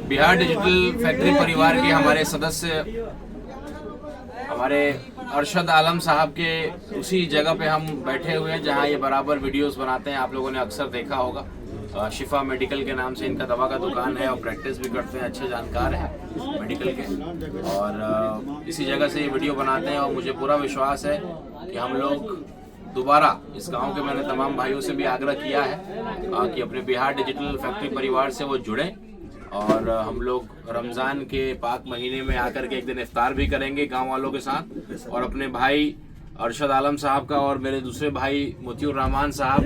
Bihar digital factory परिवार के हमारे सदस्य हमारे अरशद आलम साहब के उसी जगह पे हम बैठे हुए हैं जहां ये बराबर वीडियोस बनाते हैं। आप लोगों ने अक्सर देखा होगा, शिफा मेडिकल के नाम से इनका दवा का दुकान है और प्रैक्टिस भी करते हैं, अच्छे जानकार हैं मेडिकल के, और इसी जगह से ये वीडियो बनाते हैं। और मुझे पूरा विश्वास है कि हम लोग दोबारा इस गांव के, मैंने तमाम भाइयों से भी आग्रह किया है कि अपने बिहार डिजिटल फैक्ट्री परिवार से वो जुड़ें, और हम लोग रमज़ान के पाक महीने में आकर के एक दिन इफ्तार भी करेंगे गांव वालों के साथ। और अपने भाई अरशद आलम साहब का और मेरे दूसरे भाई मोतियुर रहमान साहब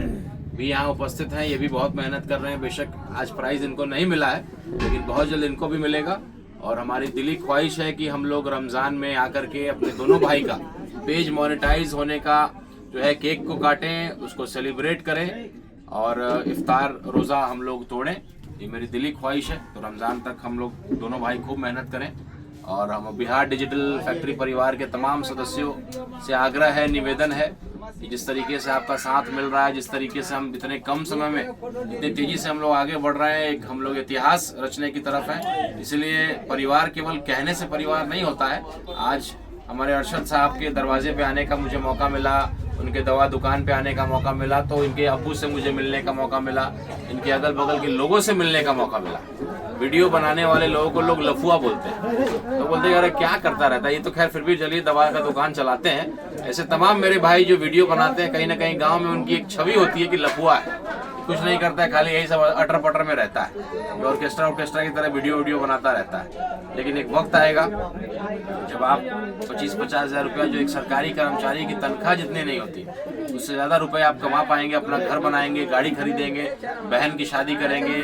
भी यहाँ उपस्थित हैं। ये भी बहुत मेहनत कर रहे हैं। बेशक आज प्राइज़ इनको नहीं मिला है, लेकिन बहुत जल्द इनको भी मिलेगा। और हमारी दिली ख्वाहिश है कि हम लोग रमज़ान में आकर के अपने दोनों भाई का पेज मोनेटाइज होने का जो है केक को काटें, उसको सेलिब्रेट करें और इफ्तार रोज़ा हम लोग तोड़ें। ये मेरी दिली ख्वाहिश है। तो रमज़ान तक हम लोग दोनों भाई खूब मेहनत करें। और हम बिहार डिजिटल फैक्ट्री परिवार के तमाम सदस्यों से आग्रह है, निवेदन है कि जिस तरीके से आपका साथ मिल रहा है, जिस तरीके से हम इतने कम समय में इतनी तेज़ी से हम लोग आगे बढ़ रहे हैं, एक हम लोग इतिहास रचने की तरफ है। इसलिए परिवार केवल कहने से परिवार नहीं होता है। आज हमारे अरशद साहब के दरवाजे पे आने का मुझे मौका मिला, उनके दवा दुकान पे आने का मौका मिला, तो इनके अब्बू से मुझे मिलने का मौका मिला, इनके अगल बगल के लोगों से मिलने का मौका मिला। वीडियो बनाने वाले लोगों को लोग लफुआ बोलते हैं, तो बोलते हैं यार क्या करता रहता है ये, तो खैर फिर भी चलिए दवा का दुकान चलाते हैं। ऐसे तमाम मेरे भाई जो वीडियो बनाते हैं, कहीं ना कहीं गाँव में उनकी एक छवि होती है कि लफुआ है, कुछ नहीं करता है, खाली यही सब अटर पटर में रहता है, ऑर्केस्ट्रा की तरह वीडियो बनाता रहता है। लेकिन एक वक्त आएगा जब आप 25-50 हज़ार रुपया, जो एक सरकारी कर्मचारी की तनख्वाह जितनी नहीं होती, उससे ज़्यादा रुपए आप कमा पाएंगे, अपना घर बनाएंगे, गाड़ी खरीदेंगे, बहन की शादी करेंगे,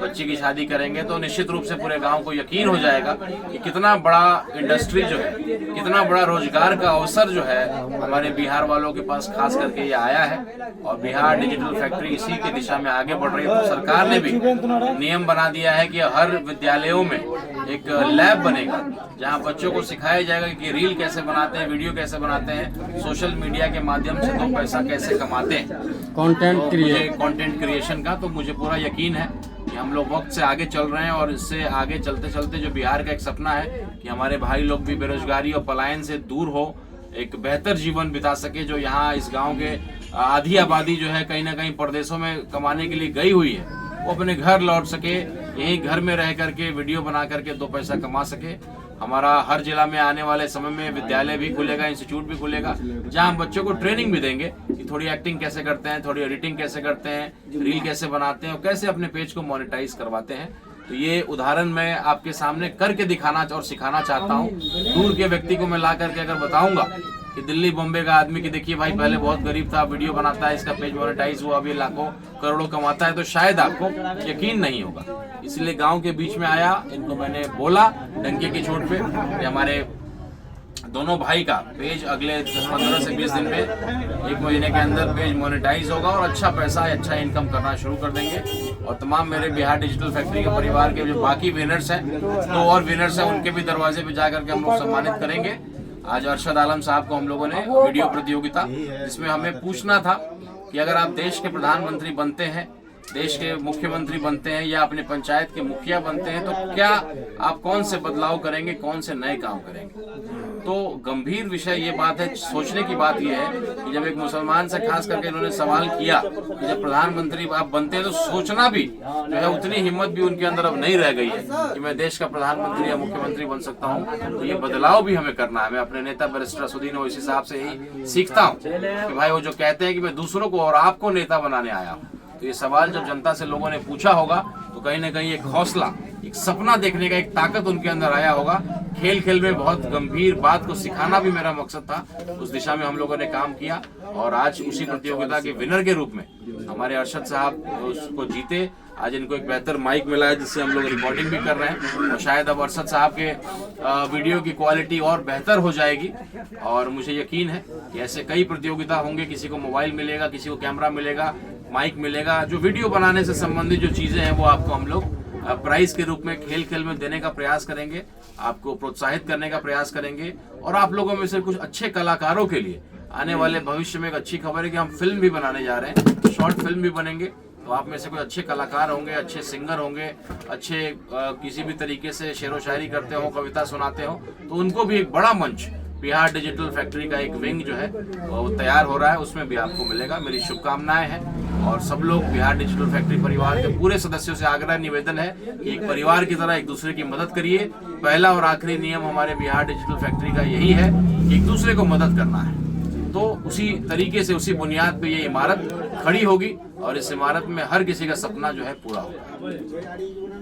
बच्ची की शादी करेंगे, तो निश्चित रूप से पूरे गांव को यकीन हो जाएगा कि कितना बड़ा इंडस्ट्री जो है, कितना बड़ा रोजगार का अवसर जो है हमारे बिहार वालों के पास खास करके ये आया है। और बिहार डिजिटल फैक्ट्री इसी की दिशा में आगे बढ़ रही है। तो सरकार ने भी नियम बना दिया है कि हर विद्यालयों में एक लैब बनेगा जहां बच्चों को सिखाया जाएगा कि रील कैसे बनाते हैं, वीडियो कैसे बनाते हैं, सोशल मीडिया के माध्यम से 2 पैसा कैसे कमाते हैं, कंटेंट क्रिएशन का। तो मुझे पूरा यकीन है कि हम लोग वक्त से आगे चल रहे हैं, और इससे आगे चलते चलते जो बिहार का एक सपना है कि हमारे भाई लोग भी बेरोजगारी और पलायन से दूर हो, एक बेहतर जीवन बिता सके। जो यहाँ इस गांव के आधी आबादी जो है कहीं ना कहीं प्रदेशों में कमाने के लिए गई हुई है, वो अपने घर लौट सके, यहीं घर में रह करके वीडियो बना करके 2 पैसा कमा सके। हमारा हर जिला में आने वाले समय में विद्यालय भी खुलेगा, इंस्टीट्यूट भी खुलेगा, जहां हम बच्चों को ट्रेनिंग भी देंगे कि थोड़ी एक्टिंग कैसे करते हैं, थोड़ी एडिटिंग कैसे करते हैं, रील कैसे बनाते हैं और कैसे अपने पेज को मोनेटाइज करवाते हैं। तो ये उदाहरण मैं आपके सामने करके दिखाना और सिखाना चाहता हूँ। दूर के व्यक्ति को मैं ला करके अगर बताऊंगा कि दिल्ली बॉम्बे का आदमी की देखिए भाई पहले बहुत गरीब था, वीडियो बनाता है, इसका पेज मोनेटाइज हुआ, अभी लाखों करोड़ों कमाता है, तो शायद आपको यकीन नहीं होगा। इसलिए गांव के बीच में आया, इनको मैंने बोला डंके की चोट पे कि हमारे दोनों भाई का पेज अगले 15 से 20 दिन में, 1 महीने के अंदर पेज मोनेटाइज होगा और अच्छा पैसा, अच्छा इनकम करना शुरू कर देंगे। और तमाम मेरे बिहार डिजिटल फैक्ट्री के परिवार के जो बाकी विनर्स हैं, 2 और विनर्स हैं, उनके भी दरवाजे पे जाकर के हम लोग सम्मानित करेंगे। आज अरशद आलम साहब को हम लोगों ने वीडियो प्रतियोगिता, जिसमें हमें पूछना था कि अगर आप देश के प्रधानमंत्री बनते हैं, देश के मुख्यमंत्री बनते हैं या अपने पंचायत के मुखिया बनते हैं, तो क्या आप कौन से बदलाव करेंगे, कौन से नए काम करेंगे। तो गंभीर विषय ये बात है, सोचने की बात ये है कि जब एक मुसलमान से खास करके इन्होंने सवाल किया कि जब प्रधानमंत्री आप बनते हैं, तो सोचना भी जो है, उतनी हिम्मत भी उनके अंदर अब नहीं रह गई है कि मैं देश का प्रधानमंत्री या मुख्यमंत्री बन सकता हूँ। तो ये बदलाव भी हमें करना है। मैं अपने नेता बैरिस्टर असदुद्दीन ओवैसी साहब से यही सीखता हूँ कि भाई वो जो कहते हैं कि मैं दूसरों को और आपको नेता बनाने आया हूँ, तो ये सवाल जब जनता से लोगों ने पूछा होगा, तो कहीं ना कहीं एक हौसला, एक सपना देखने का एक ताकत उनके अंदर आया होगा। खेल खेल में बहुत गंभीर बात को सिखाना भी मेरा मकसद था, उस दिशा में हम लोगों ने काम किया। और आज उसी प्रतियोगिता के विनर के रूप में हमारे अरशद साहब उसको जीते। आज इनको एक बेहतर माइक मिला है जिससे हम लोग रिकॉर्डिंग भी कर रहे हैं, और शायद अब अरशद साहब के वीडियो की क्वालिटी और बेहतर हो जाएगी। और मुझे यकीन है कि ऐसे कई प्रतियोगिता होंगे, किसी को मोबाइल मिलेगा, किसी को कैमरा मिलेगा, माइक मिलेगा, जो वीडियो बनाने से संबंधित जो चीज़ें हैं वो आपको हम लोग प्राइज के रूप में खेल खेल में देने का प्रयास करेंगे, आपको प्रोत्साहित करने का प्रयास करेंगे। और आप लोगों में से कुछ अच्छे कलाकारों के लिए आने वाले भविष्य में एक अच्छी खबर है कि हम फिल्म भी बनाने जा रहे हैं, शॉर्ट फिल्म भी बनेंगे। तो आप में से कोई अच्छे कलाकार होंगे, अच्छे सिंगर होंगे, अच्छे किसी भी तरीके से शेर व शायरी करते हो, कविता सुनाते हो, तो उनको भी एक बड़ा मंच बिहार डिजिटल फैक्ट्री का एक विंग जो है वो तैयार हो रहा है, उसमें भी आपको मिलेगा। मेरी शुभकामनाएं हैं और सब लोग बिहार डिजिटल फैक्ट्री परिवार के पूरे सदस्यों से आग्रह निवेदन है कि एक परिवार की तरह एक दूसरे की मदद करिए। पहला और आखिरी नियम हमारे बिहार डिजिटल फैक्ट्री का यही है कि एक दूसरे को मदद करना है। तो उसी तरीके से उसी बुनियाद पे ये इमारत खड़ी होगी और इस इमारत में हर किसी का सपना जो है पूरा होगा।